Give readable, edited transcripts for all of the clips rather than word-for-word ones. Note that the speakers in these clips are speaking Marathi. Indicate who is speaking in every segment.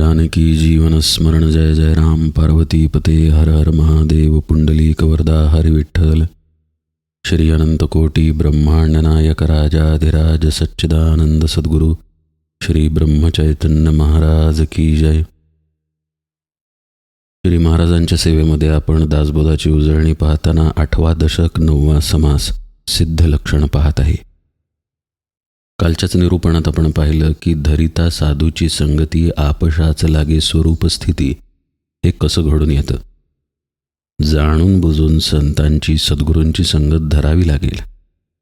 Speaker 1: जानकी जीवन स्मरण जय जय राम पार्वती पते हर हर महादेव पुंडलीक वरदा हरि विठ्ठल श्री अनंत कोटी ब्रह्मांड नायक राजाधिराज सच्चिदानंद सद्गुरु श्री ब्रह्मचैतन्य महाराज की जय। श्री महाराजांच्या सेवेमध्ये आपण दासबोधाची उजळणी पाहताना 8वा दशक 9वा समास सिद्ध लक्षण पाहत आहे। कालच्याच निरूपणात आपण पाहिलं की धरिता साधूची संगती आपशाच लागे स्वरूप स्थिती हे कसं घडून येतं। जाणून बुजून संतांची सद्गुरूंची संगत धरावी लागेल,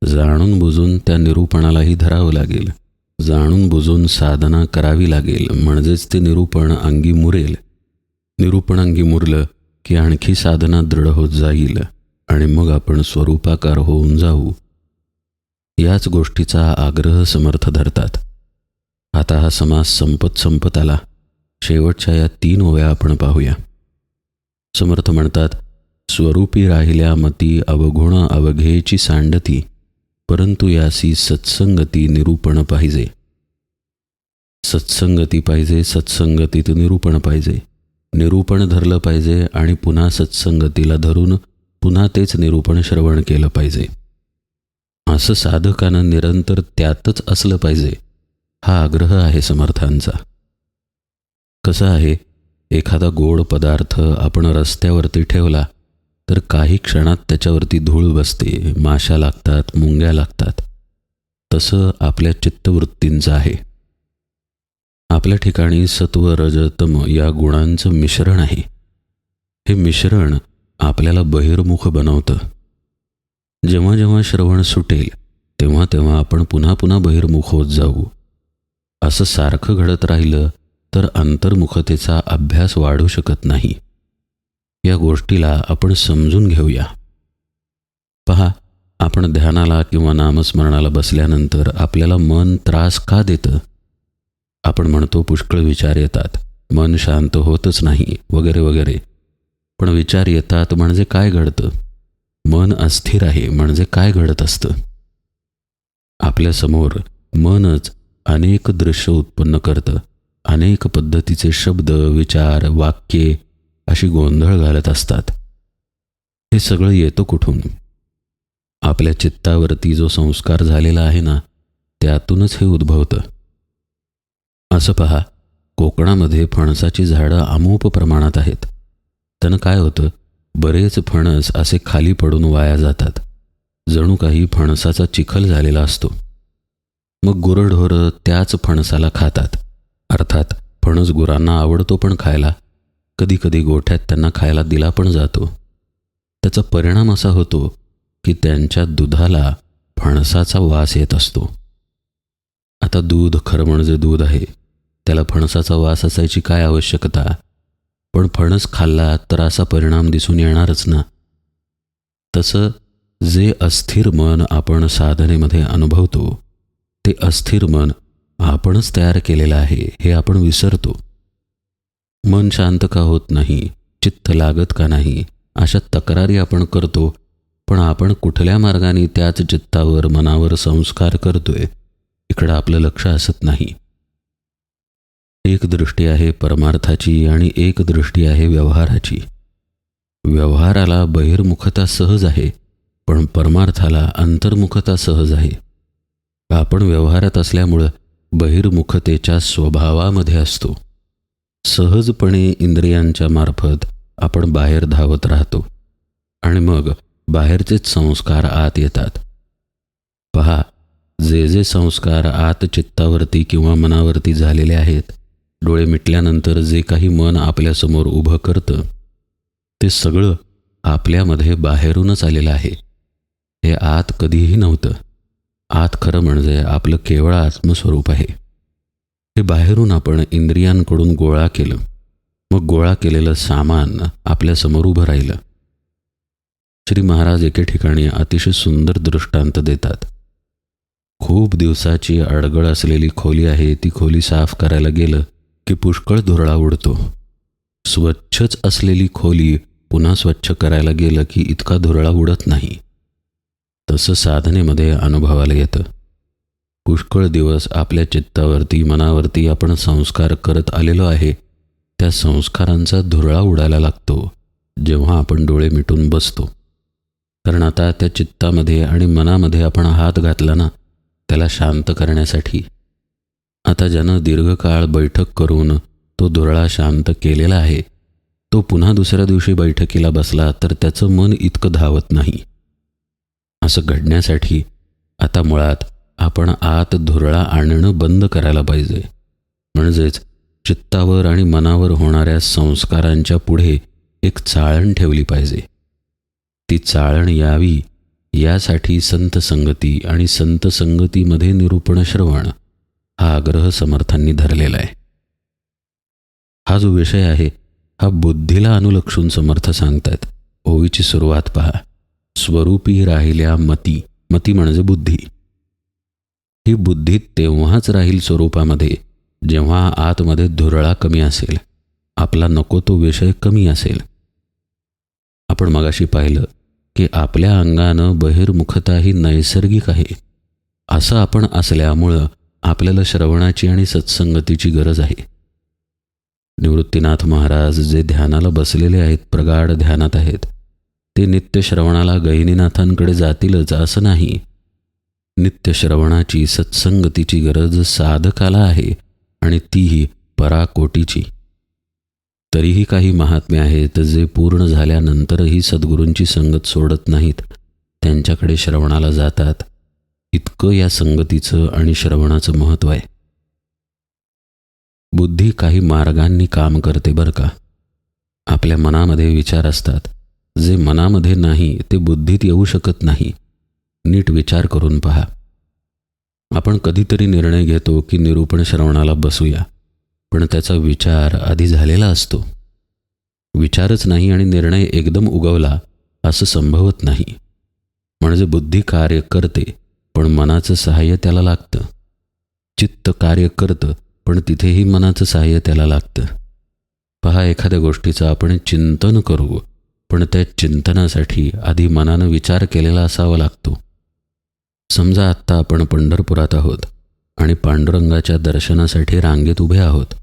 Speaker 1: जाणून बुजून त्या निरूपणालाही धरावं लागेल, जाणून बुजून साधना करावी लागेल, म्हणजेच ते निरूपण अंगी मुरेल। निरूपण अंगी मुरलं की आणखी साधना दृढ होत जाईल आणि मग आपण स्वरूपाकार होऊन जाऊ। याच गोष्टीचा आग्रह समर्थ धरतात। आता हा समास संपत आला। शेवटच्या या 3 ओव्या आपण पाहूया। समर्थ म्हणतात, स्वरूपी राहिल्या मती अवगुण अवघेची सांडती, परंतु यासी सत्संगती निरूपण पाहिजे। सत्संगती पाहिजे, सत्संगतीत निरूपण पाहिजे, निरूपण धरलं पाहिजे आणि पुन्हा सत्संगतीला धरून पुन्हा तेच निरूपण श्रवण केलं पाहिजे। असं साधकानं निरंतर त्यातच असलं पाहिजे, हा आग्रह आहे समर्थांचा। कसं आहे, एखादा गोड पदार्थ आपण रस्त्यावरती ठेवला तर काही क्षणात त्याच्यावरती धूळ बसते, माशा लागतात, मुंग्या लागतात। तसं आपल्या चित्तवृत्तींचं आहे। आपल्या ठिकाणी सत्व रज तम या गुणांचं मिश्रण आहे। हे मिश्रण आपल्याला बहिर्मुख बनवतं। जेव्हा जेव्हा श्रवण सुटेल तेव्हा तेव्हा आपण पुन्हा पुन्हा बहिर्मुख होत जाऊ। असं सारखं घडत राहिलं तर अंतर्मुखतेचा अभ्यास वाढू शकत नाही। या गोष्टीला आपण समजून घेऊया। पहा, आपण ध्यानाला किंवा नामस्मरणाला बसल्यानंतर आपल्याला मन त्रास का देतं? आपण म्हणतो पुष्कळ विचार येतात, मन शांत होतच नाही वगैरे वगैरे। पण विचार येतात म्हणजे काय घडतं? मन अस्थिर आहे म्हणजे काय घडत असतं? आपल्यासमोर मनच अनेक दृश्य उत्पन्न करतं, अनेक पद्धतीचे शब्द, विचार, वाक्ये अशी गोंधळ घालत असतात। हे सगळं येतं कुठून? आपल्या चित्तावरती जो संस्कार झालेला आहे ना, त्यातूनच हे उद्भवतं। असं पहा, कोकणामध्ये फणसाची झाडं अमूप प्रमाणात आहेत। त्यानं काय होतं, बरेच फणस असे खाली पडून वाया जातात, जणू काही फणसाचा चिखल झालेला असतो। मग गुरंढोरं त्याच फणसाला खातात। अर्थात फणस गुरांना आवडतो पण खायला, कधीकधी गोठ्यात त्यांना खायला दिला पण जातो। त्याचा परिणाम असा होतो की त्यांच्या दुधाला फणसाचा वास येत असतो। आता दूध खरं म्हणजे दूध आहे, त्याला फणसाचा वास असायची काय आवश्यकता? पण फणस खाल्ला तर असा परिणाम दिसून येणारच ना। तसं जे अस्थिर मन आपण साधनेमध्ये अनुभवतो, ते अस्थिर मन आपणच तयार केलेलं आहे हे आपण विसरतो। मन शांत का होत नाही, चित्त लागत का नाही, अशा तक्रारी आपण करतो, पण आपण कुठल्या मार्गाने त्याच चित्तावर मनावर संस्कार करतोय इकडं आपलं लक्ष असत नाही। एक दृष्टी आहे परमार्थाची आणि एक दृष्टी आहे व्यवहाराची। व्यवहाराला बहिर्मुखता सहज आहे, पण परमार्थाला अंतर्मुखता सहज आहे। आपण व्यवहारात असल्यामुळं बहिर्मुखतेच्या स्वभावामध्ये असतो। सहजपणे इंद्रियांच्या मार्फत आपण बाहेर धावत राहतो आणि मग बाहेरचेच संस्कार आत येतात। पहा, जे जे संस्कार आत चित्तावरती किंवा मनावरती झालेले आहेत, डोळे मिटल्यानंतर जे काही मन आपल्यासमोर उभं करतं, ते सगळं आपल्यामध्ये बाहेरूनच आलेलं आहे। हे आत कधीही नव्हतं। आत खरं म्हणजे आपलं केवळ आत्मस्वरूप आहे। हे बाहेरून आपण इंद्रियांकडून गोळा केलं, मग गोळा केलेलं सामान आपल्यासमोर उभं राहिलं। श्री महाराज एके ठिकाणी अतिशय सुंदर दृष्टांत देतात। खूप दिवसाची अडगळ असलेली खोली आहे, ती खोली साफ करायला गेलं की पुष्कळ धुरळा उडतो। स्वच्छच असलेली खोली पुन्हा स्वच्छ करायला गेलं की इतका धुरळा उडत नाही। तसं साधनेमध्ये अनुभवाला येतं। पुष्कळ दिवस आपल्या चित्तावरती मनावरती आपण संस्कार करत आलेलो आहे, त्या संस्कारांचा धुरळा उडायला लागतो जेव्हा आपण डोळे मिटून बसतो. कारण आता त्या चित्तामध्ये आणि मनामध्ये आपण हात घातला ना, त्याला शांत करण्यासाठी. आता ज्यानं दीर्घकाळ बैठक करून तो धुरळा शांत केलेला आहे, तो पुन्हा दुसऱ्या दिवशी बैठकीला बसला तर त्याचं मन इतकं धावत नाही. असं घडण्यासाठी आता मुळात आपण आत धुरळा आणणं बंद करायला पाहिजे. म्हणजेच चित्तावर आणि मनावर होणाऱ्या संस्कारांच्या पुढे एक चाळण ठेवली पाहिजे. ती चाळण यावी यासाठी संत संगती आणि संत संगतीमध्ये निरूपण श्रवण हा आग्रह समर्थांनी धरलेला आहे. हा जो विषय आहे हा बुद्धीला अनुलक्षून समर्थ सांगतायत. ओवीची सुरुवात पहा. स्वरूपी राहिल्या मती. मती म्हणजे बुद्धी. ही बुद्धी तेव्हाच राहील स्वरूपामध्ये जेव्हा आतमध्ये धुरळा कमी असेल, आपला नको तो विषय कमी असेल. आपण मगाशी पाहिलं की आपल्या अंगानं बहिर्मुखता ही नैसर्गिक आहे. असं आपण असल्यामुळं आपल्याला श्रवणाची आणि सत्संगतीची गरज आहे. निवृत्तीनाथ महाराज जे ध्यानाला बसलेले आहेत, प्रगाढ ध्यानात आहेत, ते नित्य श्रवणाला गहिनीनाथांकडे जातीलच असं नाही. नित्य श्रवणाची सत्संगतीची गरज साधकाला आहे आणि तीही पराकोटीची. तरीही काही महात्मे आहेत जे पूर्ण झाल्यानंतरही सद्गुरूंची संगत सोडत नाहीत, त्यांच्याकडे श्रवणाला जातात. इतकं या संगतीचं आणि श्रवणाचं महत्त्व आहे. बुद्धी काही मार्गांनी काम करते बरं का. आपल्या मनामध्ये विचार असतात, जे मनामध्ये नाही ते बुद्धीत येऊ शकत नाही. नीट विचार करून पहा. आपण कधीतरी निर्णय घेतो की निरूपण श्रवणाला बसूया, पण त्याचा विचार आधी झालेला असतो. विचारच नाही आणि निर्णय एकदम उगवला असं संभवत नाही. म्हणजे बुद्धी कार्य करते पण मनाचं सहाय्य त्याला लागतं. चित्त कार्य करतं पण तिथेही मनाचं सहाय्य त्याला लागतं. पहा, एखाद्या गोष्टीचं आपण चिंतन करू, पण त्या चिंतनासाठी आधी मनानं विचार केलेला असावा लागतो. समजा आत्ता आपण पंढरपुरात आहोत आणि पांडुरंगाच्या दर्शनासाठी रांगेत उभे आहोत.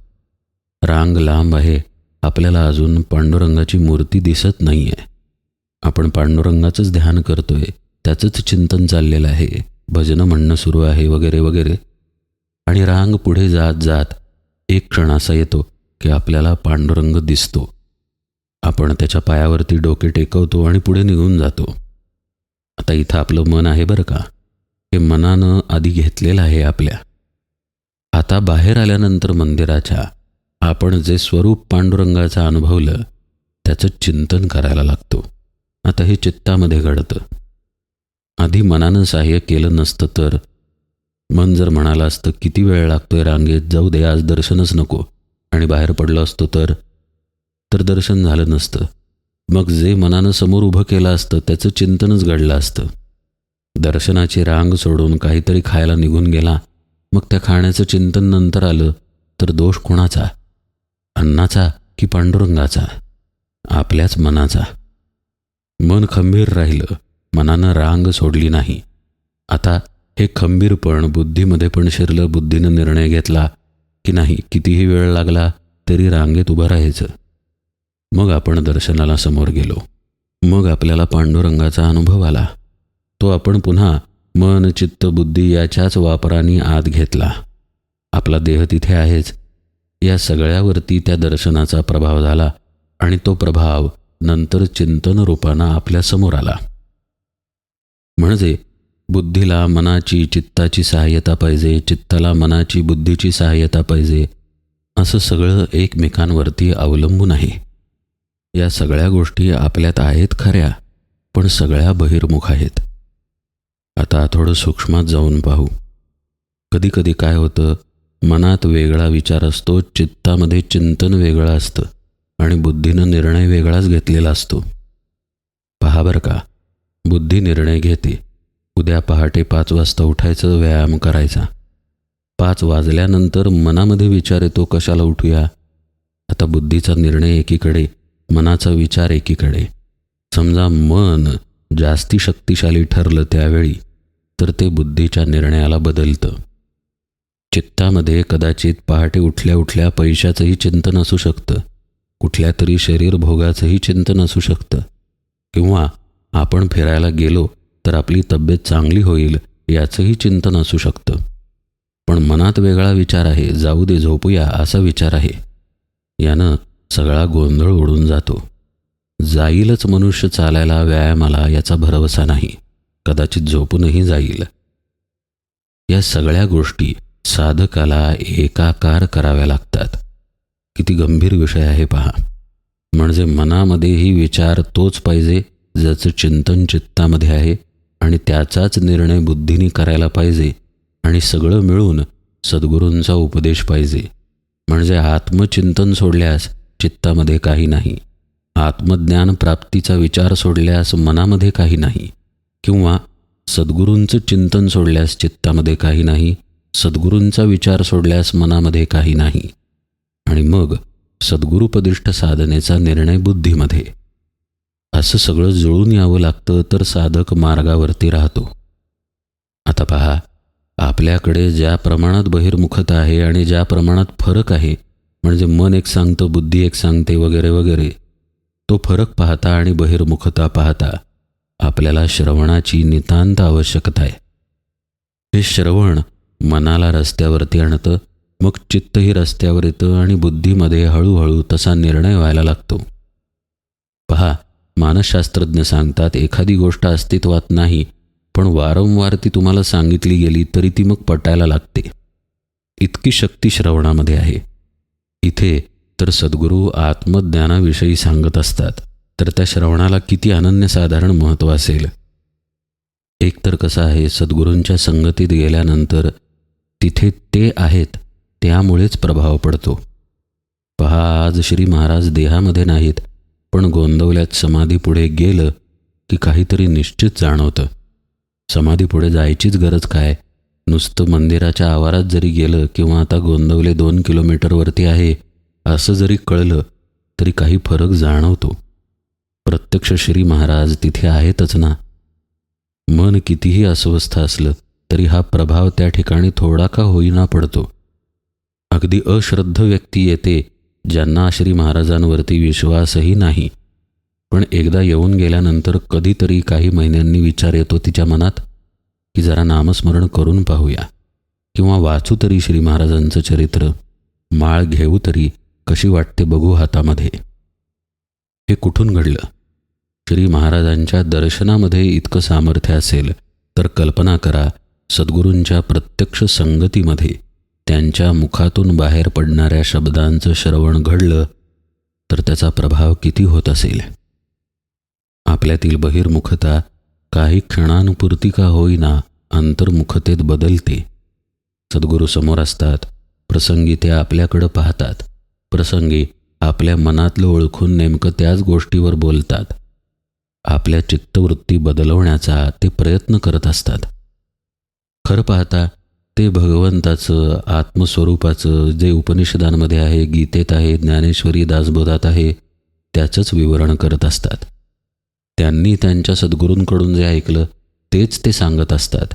Speaker 1: रांग लांब आहे, आपल्याला अजून पांडुरंगाची मूर्ती दिसत नाही आहे. आपण पांडुरंगाचंच ध्यान करतोय, त्याचंच चिंतन चाललेलं आहे, भजनं म्हणणं सुरू आहे वगैरे वगैरे. आणि रांग पुढे जात जात एक क्षण असा येतो की आपल्याला पांडुरंग दिसतो. आपण त्याच्या पायावरती डोके टेकवतो आणि पुढे निघून जातो. आता इथं आपलं मन आहे बरं का. हे मनानं आधी घेतलेलं आहे आपल्या. आता बाहेर आल्यानंतर मंदिराच्या आपण जे स्वरूप पांडुरंगाचं अनुभवलं त्याचं चिंतन करायला लागतो. आता हे चित्तामध्ये घडतं. आधी मनानं सहाय्य केलं नसतं तर मन जर म्हणालं असतं किती वेळ लागतोय रांगेत, जाऊ दे आज दर्शनच नको, आणि बाहेर पडलो असतो तर दर्शन झालं नसतं. मग जे मनानं समोर उभं केलं असतं त्याचं चिंतनच घडलं असतं. दर्शनाची रांग सोडून काहीतरी खायला निघून गेला, मग त्या खाण्याचं चिंतन नंतर आलं तर दोष कोणाचा? अन्नाचा की पांडुरंगाचा? आपल्याच मनाचा. मन खंबीर राहिलं, मनानं रांग सोडली नाही. आता हे खंबीरपण बुद्धीमध्ये पण शिरलं. बुद्धीनं निर्णय घेतला की नाही, कितीही वेळ लागला तरी रांगेत उभं राहायचं. मग आपण दर्शनाला समोर गेलो. मग आपल्याला पांडुरंगाचा अनुभव आला. तो आपण पुन्हा मन चित्त बुद्धी याच्याच वापराने आत घेतला. आपला देह तिथे आहेच. या सगळ्यावरती त्या दर्शनाचा प्रभाव झाला आणि तो प्रभाव नंतर चिंतन रूपानं आपल्या समोर आला. म्हणजे बुद्धीला मनाची चित्ताची सहाय्यता पाहिजे, चित्ताला मनाची बुद्धीची सहाय्यता पाहिजे. असं सगळं एकमेकांवरती अवलंबून आहे. या सगळ्या गोष्टी आपल्यात आहेत खऱ्या, पण सगळ्या बहिर्मुख आहेत. आता थोडं सूक्ष्मात जाऊन पाहू. कधी कधी काय होतं, मनात वेगळा विचार असतो, चित्तामध्ये चिंतन वेगळं असतं आणि बुद्धीनं निर्णय वेगळाच घेतलेला असतो. पहा बरं का, बुद्धी निर्णय घेते उद्या पहाटे 5 वाजता उठायचं, व्यायाम करायचा. 5 वाजल्यानंतर मनामध्ये विचार येतो कशाला उठूया. आता बुद्धीचा निर्णय एकीकडे, मनाचा विचार एकीकडे. समजा मन जास्ती शक्तिशाली ठरलं त्यावेळी तर ते बुद्धीच्या निर्णयाला बदलतं. चित्तामध्ये कदाचित पहाटे उठल्या उठल्या पैशाचंही चिंतन असू शकतं, कुठल्या तरी शरीर भोगाचंही चिंतन असू शकतं, किंवा आपण फिरायला गेलो तर आपली तब्येत चांगली होईल याचंही चिंतन असू शकतं. पण मनात वेगळा विचार आहे, जाऊ दे झोपूया असा विचार आहे. यानं सगळा गोंधळ उडून जातो. जाईलच मनुष्य चालायला व्यायामाला याचा भरवसा नाही, कदाचित झोपूनही जाईल. या सगळ्या गोष्टी साधकाला एकाकार कराव्या लागतात. किती गंभीर विषय आहे पहा. म्हणजे मनामध्येही विचार तोच पाहिजे ज्याचं चिंतन चित्तामध्ये आहे, आणि त्याचाच निर्णय बुद्धीने करायला पाहिजे, आणि सगळं मिळून सद्गुरूंचा उपदेश पाहिजे. म्हणजे आत्मचिंतन सोडल्यास चित्तामध्ये काही नाही, आत्मज्ञान प्राप्तीचा विचार सोडल्यास मनामध्ये काही नाही, किंवा सद्गुरूंचं चिंतन सोडल्यास चित्तामध्ये काही नाही, सद्गुरूंचा विचार सोडल्यास मनामध्ये काही नाही, आणि मग सद्गुरुपदिष्ट साधनेचा निर्णय बुद्धीमध्ये. असं सगळं जुळून यावं लागतं तर साधक मार्गावरती राहतो. आता पहा, आपल्याकडे ज्या प्रमाणात बहिर्मुखता आहे आणि ज्या प्रमाणात फरक आहे, म्हणजे मन एक सांगतं, बुद्धी एक सांगते, वगैरे वगैरे, तो फरक पाहता आणि बहिर्मुखता पाहता आपल्याला श्रवणाची नितांत आवश्यकता आहे. हे श्रवण मनाला रस्त्यावरती आणतं, मग चित्तही रस्त्यावर येतं आणि बुद्धीमध्ये हळूहळू तसा निर्णय व्हायला लागतो. पहा, मानसशास्त्रज्ञ सांगतात एखादी गोष्ट अस्तित्वात नाही, पण वारंवार ती तुम्हाला सांगितली गेली तरी ती मग पटायला लागते. इतकी शक्ती श्रवणामध्ये आहे. इथे तर सद्गुरू आत्मज्ञानाविषयी सांगत असतात, तर त्या श्रवणाला किती अनन्यसाधारण महत्त्व असेल. एकतर कसं आहे, सद्गुरूंच्या संगतीत गेल्यानंतर तिथे ते आहेत त्यामुळेच प्रभाव पडतो. पहा, आज श्री महाराज देहामध्ये नाहीत, पण गोंदवल्यात समाधीपुढे गेलं की काहीतरी निश्चित जाणवतं. समाधीपुढे जायचीच गरज काय, नुसतं मंदिराच्या आवारात जरी गेलं किंवा आता गोंदवले 2 किलोमीटरवरती आहे असं जरी कळलं तरी काही फरक जाणवतो. प्रत्यक्ष श्री महाराज तिथे आहेतच ना. मन कितीही अस्वस्थ असलं तरी हा प्रभाव त्या ठिकाणी थोडा का होईना पडतो. अगदी अश्रद्ध व्यक्ती येते ज्यांना श्री महाराजांवरती विश्वासही नाही, पण एकदा येऊन गेल्यानंतर कधीतरी काही महिन्यांनी विचार येतो तिच्या मनात की जरा नामस्मरण करून पाहूया, किंवा वाचू तरी श्री महाराजांचं चरित्र, माळ घेऊ तरी, कशी वाटते बघू हातामध्ये. हे कुठून घडलं? श्री महाराजांच्या दर्शनामध्ये इतकं सामर्थ्य असेल तर कल्पना करा, सद्गुरूंच्या प्रत्यक्ष संगतीमध्ये त्यांच्या मुखातून बाहेर पडणाऱ्या शब्दांचं श्रवण घडलं तर त्याचा प्रभाव किती होत असेल. आपल्यातील बहिर्मुखता काही क्षणांपुरती का होईना अंतर्मुखतेत बदलते. सद्गुरू समोर असतात, प्रसंगी ते आपल्याकडं पाहतात, प्रसंगी आपल्या मनातलं ओळखून नेमकं त्याच गोष्टीवर बोलतात. आपल्या चित्तवृत्ती बदलवण्याचा ते प्रयत्न करत असतात. खरं पाहता ते भगवंताचं आत्मस्वरूपाचं जे उपनिषदांमध्ये आहे, गीतेत आहे, ज्ञानेश्वरी दासबोधात आहे, त्याचंच विवरण करत असतात. त्यांनी त्यांच्या सद्गुरूंकडून जे ऐकलं तेच ते सांगत असतात.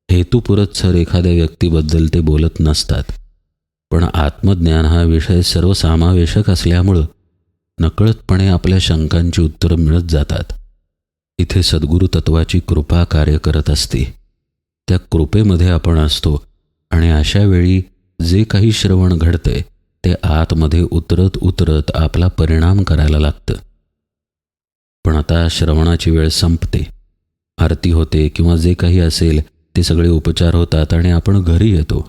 Speaker 1: हेतुपुरस्सर एखाद्या व्यक्तीबद्दल ते बोलत नसतात. पण आत्मज्ञान हा विषय सर्वसामावेशक असल्यामुळं नकळतपणे आपल्या शंकांची उत्तरं मिळत जातात. इथे सद्गुरू तत्वाची कृपा कार्य करत असते. त्या कृपेमध्ये आपण असतो आणि अशा वेळी जे काही श्रवण घडतंय ते आतमध्ये उतरत उतरत आपला परिणाम करायला लागतं. पण आता श्रवणाची वेळ संपते, आरती होते किंवा जे काही असेल ते सगळे उपचार होतात आणि आपण घरी येतो.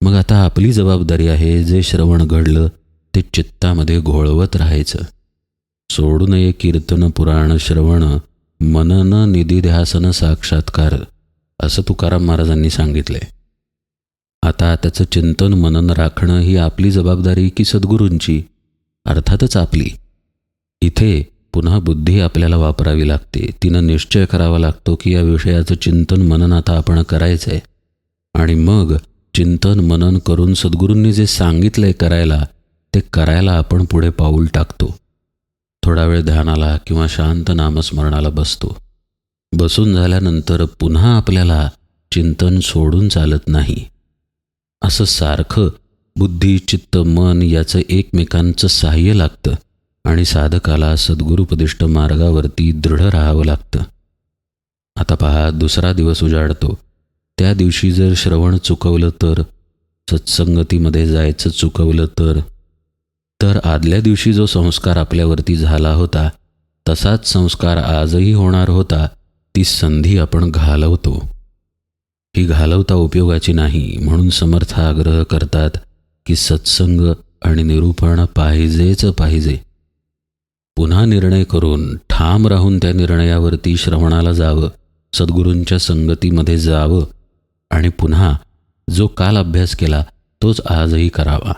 Speaker 1: मग आता आपली जबाबदारी आहे जे श्रवण घडलं ते चित्तामध्ये घोळवत राहायचं. सोडू नये कीर्तन पुराण श्रवण, मनन निधिध्यासन साक्षात्कार, असं तुकाराम महाराजांनी सांगितलंय. आता त्याचं चिंतन मनन राखणं ही आपली जबाबदारी की सद्गुरूंची? अर्थातच आपली. इथे पुन्हा बुद्धी आपल्याला वापरावी लागते. तिनं निश्चय करावा लागतो की या विषयाचं चिंतन मनन आता आपण करायचं आहे, आणि मग चिंतन मनन करून सद्गुरूंनी जे सांगितलंय करायला ते करायला आपण पुढे पाऊल टाकतो. थोडा वेळ ध्यानाला किंवा शांत नामस्मरणाला बसतो. बसून झाल्यानंतर पुन्हा आपल्याला चिंतन सोडून चालत नाही. असं सारखं बुद्धी, चित्त, मन याचं एकमेकांचं साह्य लागतं आणि साधकाला सद्गुरुपदिष्ट मार्गावरती दृढ राहावं लागतं. आता पहा, दुसरा दिवस उजाडतो. त्या दिवशी जर श्रवण चुकवलं तर, सत्संगतीमध्ये जायचं चुकवलं तर आदल्या दिवशी जो संस्कार आपल्यावरती झाला होता तसाच संस्कार आजही होणार होता. ती संधी आपण घालवतो. ही घालवता उपयोगाची नाही. म्हणून समर्थ आग्रह करतात की सत्संग आणि निरूपण पाहिजेच पाहिजे. पुन्हा निर्णय करून ठाम राहून त्या निर्णयावरती श्रवणाला जावं, सद्गुरूंच्या संगतीमध्ये जावं आणि पुन्हा जो काल अभ्यास केला तोच आजही करावा.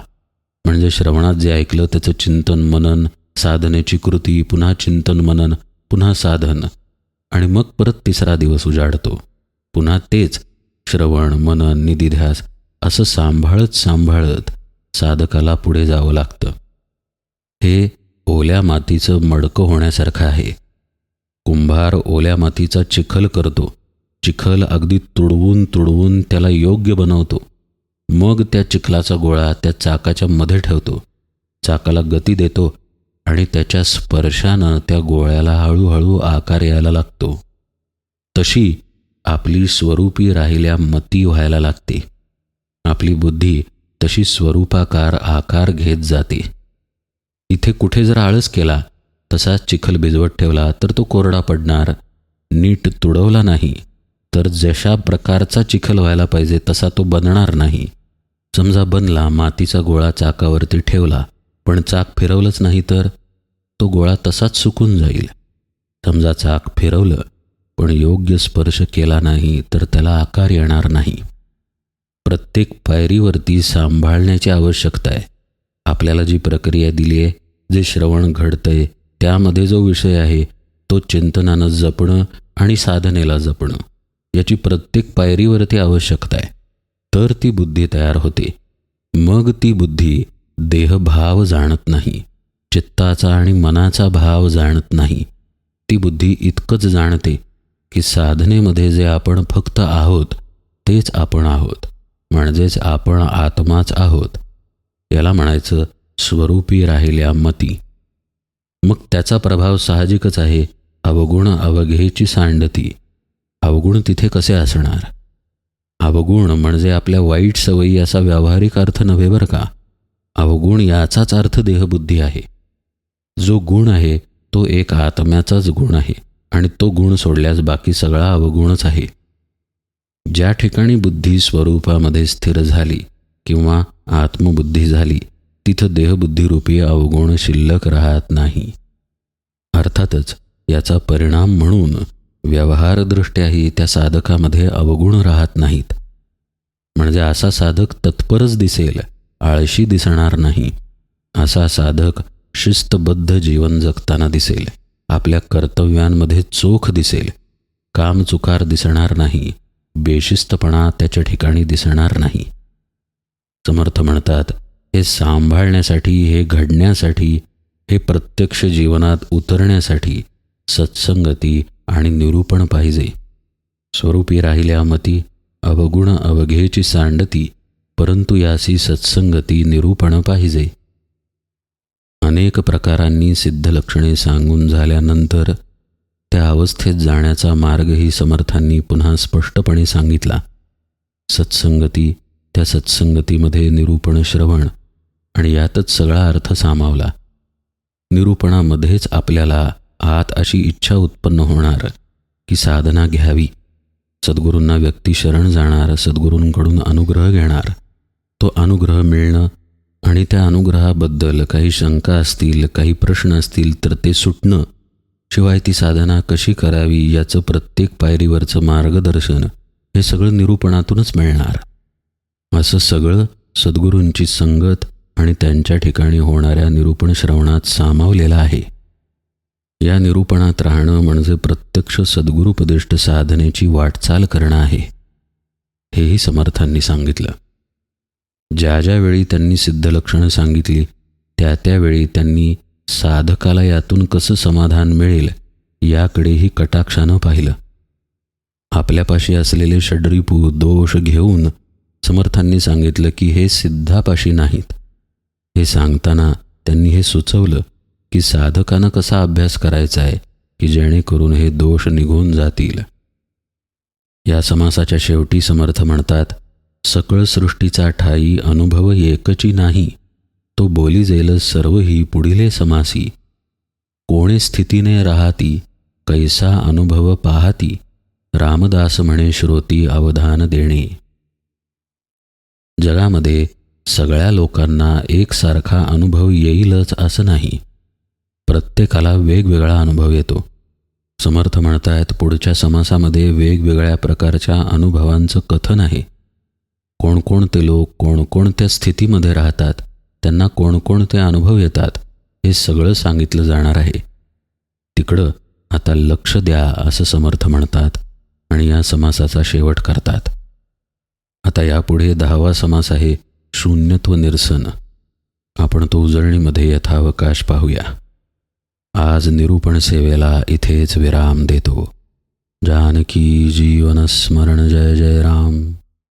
Speaker 1: म्हणजे श्रवणात जे ऐकलं त्याचं चिंतन मनन, साधनेची कृती, पुन्हा चिंतन मनन, पुन्हा साधन आणि मग परत तिसरा दिवस उजाडतो. पुन्हा तेच श्रवण मनन निधिध्यास असं सांभाळत साधकाला पुढे जावं लागतं. हे ओल्या मातीचं मडकं होण्यासारखं आहे. कुंभार ओल्या मातीचा चिखल करतो. चिखल अगदी तुडवून त्याला योग्य बनवतो. मग त्या चिखलाचा गोळा त्या चाकाच्या मध्ये ठेवतो. चाकाला गती देतो आणि त्याच्या स्पर्शानं त्या गोळ्याला हळूहळू आकार यायला लागतो. तशी आपली स्वरूपी राहिल्या मती व्हायला लागते. आपली बुद्धी तशी स्वरूपाकार आकार घेत जाते. इथे कुठे जर आळस केला, तसाच चिखल भिजवत ठेवला तर तो कोरडा पडणार. नीट तुडवला नाही तर जशा प्रकारचा चिखल व्हायला पाहिजे तसा तो बनणार नाही. समजा बनला, मातीचा गोळा चाकावरती ठेवला, पण चाक फिरवलंच नाही तर तो गोळा तसाच सुकून जाईल. समजा चाक फिरवलं पण योग्य स्पर्श केला नाही तर त्याला आकार येणार नाही. प्रत्येक पायरीवरती सांभाळण्याची आवश्यकता आहे. आपल्याला जी प्रक्रिया दिली आहे, जे श्रवण घडतंय, त्यामध्ये जो विषय आहे तो चिंतनानं जपणं आणि साधनेला जपणं याची प्रत्येक पायरीवरती आवश्यकता आहे. तर ती बुद्धी तयार होते. मग ती बुद्धी देहभाव जाणत नाही, चित्ताचा आणि मनाचा भाव जाणत नाही. ती बुद्धी इतकंच जाणते की साधनेमध्ये जे आपण फक्त आहोत तेच आपण आहोत, म्हणजेच आपण आत्माच आहोत. याला म्हणायचं स्वरूपी राहिल्या मती. मग त्याचा प्रभाव साहजिकच आहे. अवगुण अवघेची सांडती. अवगुण तिथे कसे असणार? अवगुण म्हणजे आपल्या वाईट सवयी असा व्यावहारिक अर्थ नव्हे बरं का. अवगुण याचाच अर्थ देहबुद्धी आहे. जो गुण आहे तो एक आत्म्याचाच गुण आहे आणि तो गुण सोडल्यास बाकी सगळा अवगुणच आहे. ज्या ठिकाणी बुद्धी स्वरूपामध्ये स्थिर झाली किंवा आत्मबुद्धी झाली तिथं देहबुद्धीरूपी अवगुण शिल्लक राहत नाही. अर्थातच याचा परिणाम म्हणून व्यवहारदृष्ट्याही त्या साधकामध्ये अवगुण राहत नाहीत. म्हणजे असा साधक तत्परच दिसेल, आळशी दिसणार नाही. असा साधक शिस्तबद्ध जीवन जगताना दिसेल, आपल्या कर्तव्यांमध्ये चोख दिसेल, कामचुकार दिसणार नाही, बेशिस्तपणा त्याच्या ठिकाणी दिसणार नाही. समर्थ म्हणतात, हे सांभाळण्यासाठी, हे घडण्यासाठी, हे प्रत्यक्ष जीवनात उतरण्यासाठी सत्संगती आणि निरूपण पाहिजे. स्वरूपी राहिल्या मती, अवगुण अवघेची सांडती, परंतु यासी सत्संगती निरूपण पाहिजे. अनेक प्रकारांनी सिद्ध लक्षणे सांगून झाल्यानंतर त्या अवस्थेत जाण्याचा मार्गही समर्थांनी पुन्हा स्पष्टपणे सांगितला. सत्संगती, त्या सत्संगतीमध्ये निरूपण श्रवण आणि यातच सगळा अर्थ सामावला. निरूपणामध्येच आपल्याला आत अशी इच्छा उत्पन्न होणार की साधना घ्यावी. सद्गुरूंना व्यक्ती शरण जाणार, सद्गुरूंकडून अनुग्रह घेणार. तो अनुग्रह मिळणं आणि त्या अनुग्रहाबद्दल काही शंका असतील, काही प्रश्न असतील तर ते सुटणं, शिवाय ती साधना कशी करावी याचं प्रत्येक पायरीवरचं मार्गदर्शन हे सगळं निरूपणातूनच मिळणार. असं सगळं सद्गुरूंची संगत आणि त्यांच्या ठिकाणी होणाऱ्या निरूपण श्रवणात सामावलेलं आहे. या निरूपणात राहणं म्हणजे प्रत्यक्ष सद्गुरुपदिष्ट साधनेची वाटचाल करणं आहे. हेही समर्थांनी सांगितलं. ज्या ज्या वेळी त्यांनी सिद्ध लक्षणं सांगितली त्या त्यावेळी त्यांनी साधकाला यातून कसं समाधान मिळेल याकडेही कटाक्षानं पाहिलं. आपल्यापाशी असलेले षड्रिपू दोष घेऊन समर्थांनी सांगितलं की हे सिद्धापाशी नाहीत. हे सांगताना त्यांनी हे सुचवलं की साधकानं कसा अभ्यास करायचा आहे की जेणेकरून हे दोष निघून जातील. या समासाच्या शेवटी समर्थ म्हणतात, सकळ सृष्टीचा ठाई अनुभव एकची नाही, तो बोली जेल सर्वही पुढिले समासी. कोणे स्थितीने राहाती, कैसा अनुभव पाहाती, रामदास म्हणे श्रोती अवधान देणे. जगामध्ये सगळ्या लोकांना एकसारखा अनुभव येईलच असं नाही. प्रत्येकाला वेगवेगळा अनुभव येतो. समर्थ म्हणतायत, पुढच्या समासामध्ये वेगवेगळ्या प्रकारच्या अनुभवांचं कथन आहे. कोणकोणते लोक कोणकोणत्या स्थितीमध्ये राहतात, त्यांना कोणकोणते अनुभव येतात, हे सगळं सांगितलं जाणार आहे. तिकडं आता लक्ष द्या असं समर्थ म्हणतात आणि या समासाचा शेवट करतात. आता यापुढे 10वा समास आहे शून्यत्व निरसन. आपण तो उजळणीमध्ये यथावकाश पाहूया. आज निरूपण सेवेला इथेच विराम देतो. जानकी जीवन स्मरण. जय जय राम.